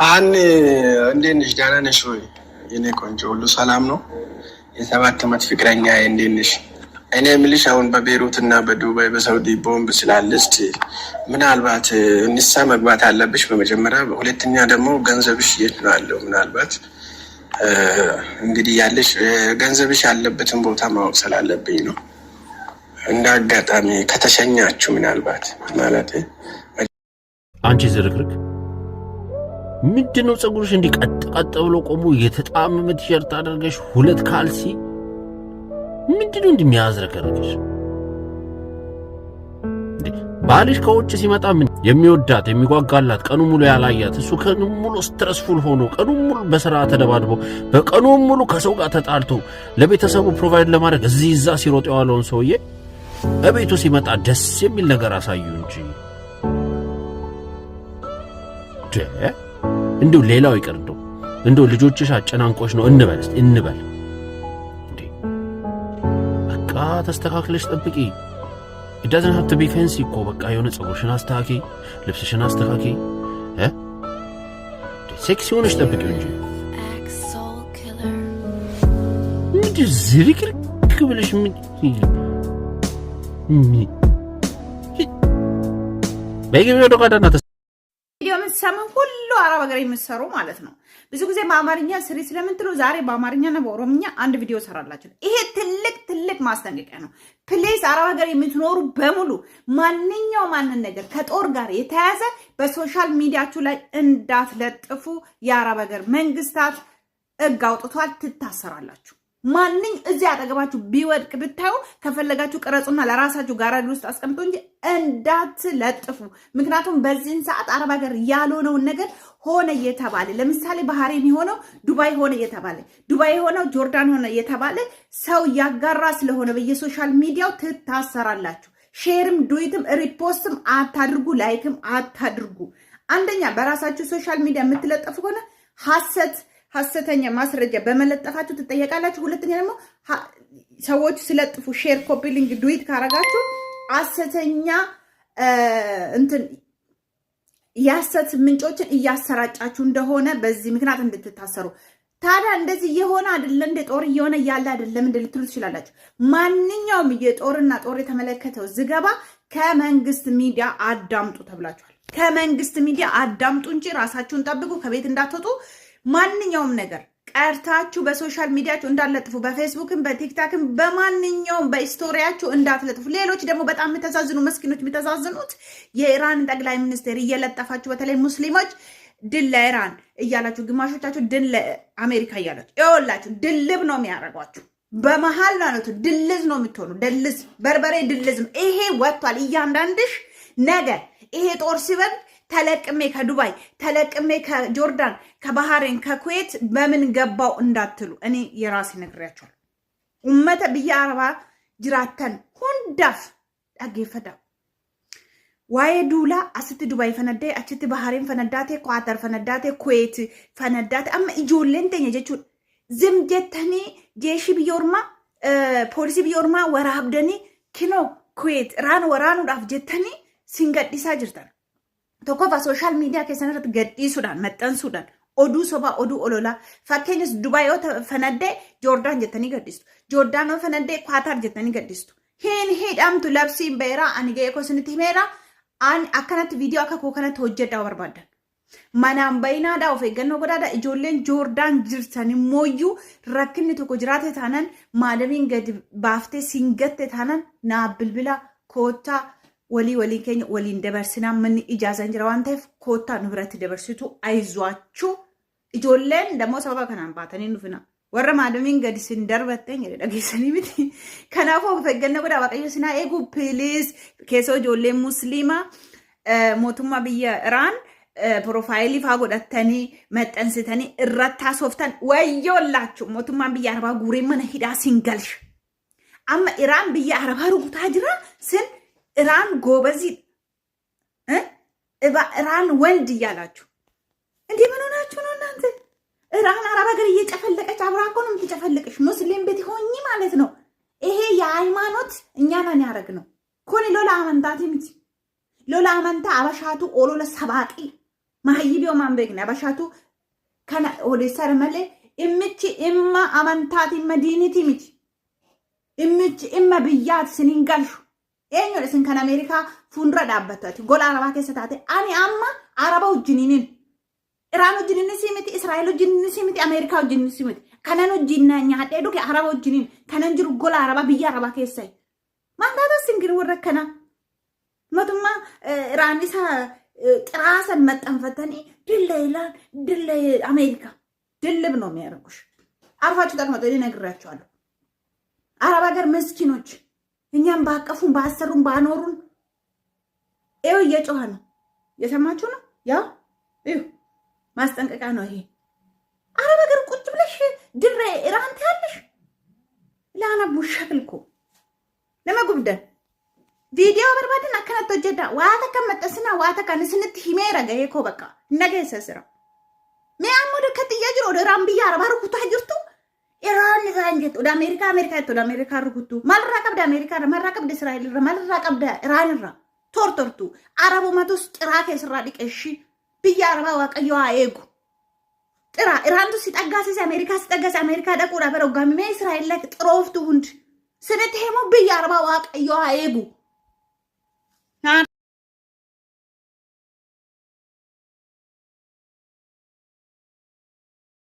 አን እንዴት ነሽ? ደህና ነሽ ወይ? የኔ ቆንጆ ሁሉ ሰላም ነው? የሰባት ዓመት ፍቅረኛ እንዴት ነሽ? እኔ የምልሽ አሁን በቤሩት እና በዱባይ በሳውዲ ቦምብ ስላለ እስኪ ምናልባት ንሳ መግባት አለብሽ በመጀመሪያ። ሁለተኛ ደግሞ ገንዘብሽ የት ነው ያለው? ምናልባት እንግዲህ ያለሽ ገንዘብሽ ያለበትን ቦታ ማወቅ ስላለብኝ ነው። እንደ አጋጣሚ ከተሸኛችሁ ምናልባት ማለት አንቺ ዝርክርክ ምንድነው? ፀጉርሽ እንዲህ ቀጥ ብሎ ቆሞ የተጣመመ ቲሸርት አድርገሽ ሁለት ካልሲ ምንድነው እንደሚያዝረከረክሽ? ባልሽ ከውጭ ሲመጣ ምን የሚወዳት የሚጓጓላት ቀኑ ሙሉ ያላያት እሱ ቀኑ ሙሉ ስትረስፉል ሆኖ ቀኑ ሙሉ በስራ ተደባድቦ በቀኑ ሙሉ ከሰው ጋር ተጣልቶ ለቤተሰቡ ፕሮቫይድ ለማድረግ እዚህ እዛ ሲሮጥ የዋለውን ሰውዬ እቤቱ ሲመጣ ደስ የሚል ነገር አሳዩ እንጂ እንደው ሌላው ይቀር እንደው ልጆችሽ አጨናንቆሽ ነው እንበል እንዴ በቃ ተስተካክለሽ ጠብቂ። it doesn't have to be fancy እኮ በቃ የሆነ ፀጉርሽን አስተካኪ፣ ልብስሽን አስተካኪ ሴክሲ ሆነሽ ጠብቂው እንጂ ምንድን ዝርክርክ ብለሽ በጊዜ ወደ ጓዳና የምትሰሙ ሁሉ አረብ ሀገር የምትሰሩ ማለት ነው። ብዙ ጊዜ በአማርኛ ስሪ ስለምትሉ ዛሬ በአማርኛና በኦሮምኛ አንድ ቪዲዮ ሰራላችሁ። ይሄ ትልቅ ማስጠንቀቂያ ነው። ፕሌስ አረብ ሀገር የምትኖሩ በሙሉ ማንኛውም ነገር ከጦር ጋር የተያዘ በሶሻል ሚዲያችሁ ላይ እንዳትለጥፉ። የአረብ ሀገር መንግስታት ሕግ አውጥቷል። ትታሰራላችሁ። እዚህ አጠገባችሁ ቢወድቅ ብታዩ ከፈለጋችሁ ቀረጹና ለራሳችሁ ጋራድ ውስጥ አስቀምጡ እንጂ እንዳትለጥፉ። ምክንያቱም በዚህን ሰዓት አረብ ሀገር ያልሆነውን ነገር ሆነ እየተባለ ለምሳሌ ባህሬን የሆነው ዱባይ ሆነ እየተባለ ዱባይ የሆነው ጆርዳን ሆነ እየተባለ ሰው ያጋራ ስለሆነ በየሶሻል ሚዲያው ትታሰራላችሁ። ሼርም ዱይትም ሪፖስትም አታድርጉ፣ ላይክም አታድርጉ። አንደኛ በራሳችሁ ሶሻል ሚዲያ የምትለጠፉ ከሆነ ሐሰተኛ ማስረጃ በመለጠፋችሁ ትጠየቃላችሁ። ሁለተኛ ደግሞ ሰዎች ስለጥፉ ሼር ኮፒ ሊንክ ዱይት ካረጋችሁ ሐሰተኛ የሐሰት ምንጮችን እያሰራጫችሁ እንደሆነ በዚህ ምክንያት እንድትታሰሩ። ታዲያ እንደዚህ የሆነ አይደለም እንደ ጦር እየሆነ ያለ አይደለም እንደ ልትሉ ትችላላችሁ። ማንኛውም የጦርና ጦር የተመለከተው ዝገባ ከመንግስት ሚዲያ አዳምጡ ተብላችኋል። ከመንግስት ሚዲያ አዳምጡ እንጂ ራሳችሁን ጠብቁ፣ ከቤት እንዳትወጡ። ማንኛውም ነገር ቀርታችሁ በሶሻል ሚዲያችሁ እንዳትለጥፉ፣ በፌስቡክም በቲክታክም በማንኛውም በስቶሪያችሁ እንዳትለጥፉ። ሌሎች ደግሞ በጣም የምታሳዝኑ መስኪኖች የምታሳዝኑት የኢራን ጠቅላይ ሚኒስትር እየለጠፋችሁ በተለይ ሙስሊሞች ድል ለኢራን እያላችሁ ግማሾቻችሁ ድል ለአሜሪካ እያላችሁ ይኸውላችሁ ድልብ ነው የሚያደርጓችሁ። በመሃል ማለት ድልዝ ነው የምትሆኑ። ድልዝ በርበሬ ድልዝ ነው። ይሄ ወጥቷል። እያንዳንድሽ ነገር ይሄ ጦር ሲበል ተለቅሜ ከዱባይ ተለቅሜ ከጆርዳን ከባህሬን ከኩዌት በምን ገባው እንዳትሉ እኔ የራሴ ነግሬያችኋለሁ። ኡመተ ብያ አረባ ጅራተን ሁንዳፍ አገፈዳ ዋይ ዱላ አስት ዱባይ ፈነደ አችት ባህሬን ፈነዳቴ ኳተር ፈነዳቴ ኩዌት ፈነዳቴ አማ ኢጆሌን ተኛ ጀቹ ዝምጀተኒ ጄሺ ቢዮርማ ፖሊሲ ቢዮርማ ወራብደኒ ኪኖ ኩዌት ራን ወራኑ ዳፍ ጀተኒ ሲንገዲሳ ጅርታን tokkofa social media keessan irratti gadhiisuudhaan maxxansuudhaan oduu sobaa oduu ololaa fakkeenyas Dubaay yoo fanaddee Joordaan jettanii gadhiistu, Joordaan yoo fanaddee Kwaatar jettanii gadhiistu. Hin hidhamtu labsiin beeraa ani ga'ee kosinitti himeeraa ani akkanatti viidiyoo akka koo kanatti hojjedhaa barbaadan. Manaan bayinaadhaa of eeggannoo godhaadhaa. Ijoolleen Joordaan jirtan immoo rakkinni tokko jiraate taanaan maadamiin gadi baaftee singatte taanaan naa bilbila koottaa walii keenya waliin dabarsinaa manni ijaazan jira waan ta'eef koottaa nu biratti dabarsitu አይዟችሁ። ijoolleen dammoo sababa kanaan baatanii dhufina warra maadamiin gadi sin darbattee jedhe dhageessanii miti. Kanaafuu of eeggannoo godhaa. Waaqayyo sinaa eegu please. Keessoo ijoolleen musliimaa mootummaa biyya Iraan profaayilii faa godhattanii maxxansitanii irratti haasoftan wayyoolaችሁ. mootummaan biyya Arabaa guuree mana hidhaa sin galcha. Amma Iraan biyya Arabaa rukutaa jira sin ኢራን ጎበዚ ኢራን ወንድ እያላችሁ እንዴ ምን ሆናችሁ ነው እናንተ? ኢራን አረብ ሀገር እየጨፈለቀች አብራ እኮ ነው የምትጨፈልቅሽ። ሙስሊም ቤት ሆኚ ማለት ነው። ይሄ የሃይማኖት እኛ ነን ያደረግነው። ኮኒ ሎላ አመንታቲ ምት ሎላ አመንታ አበሻቱ ኦሎለ ሰባቂ ማህይቢዮ ማንበግና ባሻቱ ከና ኦዴሳር መለ እምቺ እማ አመንታት መዲኒቲ ሚቲ እምቺ እማ ብያት ስኒንጋልሹ ኤኞ ለስን ከና አሜሪካ ፉንድራ ዳበታት ጎላ አረባ ከሰታተ አኒ አማ አረባው ጅኒኒን ኢራኑ ጅኒኒ ሲሚቲ እስራኤሉ ጅኒኒ ሲሚቲ አሜሪካው ጅኒኒ ሲሚቲ ከነኑ ጅናኛ ሀደዱ ከአረባው ጅኒን ከነንጅሩ ጎላ አረባ ብያ አረባ ከሰይ ማንዳታ ሲንግር ወረከና መቱማ ራኒሳ ጥራሰን መጠንፈተኒ ድለ አሜሪካ ድልብ ነው የሚያረጉሽ አርፋችሁ ተቀመጡ ይነግራችኋለሁ አረብ ሀገር መስኪኖች እኛም ባቀፉን ባሰሩን ባኖሩን ኤው እየጮኸ ነው የሰማችሁ ነው ያ እዩ ማስጠንቀቂያ ነው ይሄ አረብ ሀገር ቁጭ ብለሽ ድሬ ኢራን ታያለሽ ላና ሙሸክልኮ ለማጉብደን ቪዲዮ በርባድን አከናቶ ጀዳ ዋታ ከመጠስና ዋታ ከንስንት ሂሜራ ገይኮ በቃ ነገሰስራ ሚያሙድ ከትያጅሮ ወደ ራምቢያ አረባሩ ኩታ ጅርቱ ኢራን ዛንጀት ወደ አሜሪካ ወደ አሜሪካ ርኩቱ ማልራቀብ ደ አሜሪካ ማልራቀብ ደ እስራኤል ማልራቀብ ደ ኢራን ቶርቶርቱ አረቡ መቶስ ጥራከ ስራ ዲቀሺ ብያ አረባ ዋቀዩ አየጉ ጥራ ኢራን ቱ ሲጠጋሰ አሜሪካ ደቁራ በረው ጋሚ እስራኤል ላይ ጥሮፍቱ ሁንድ ስነተሄሙ ብያ አረባ ዋቀዩ አየጉ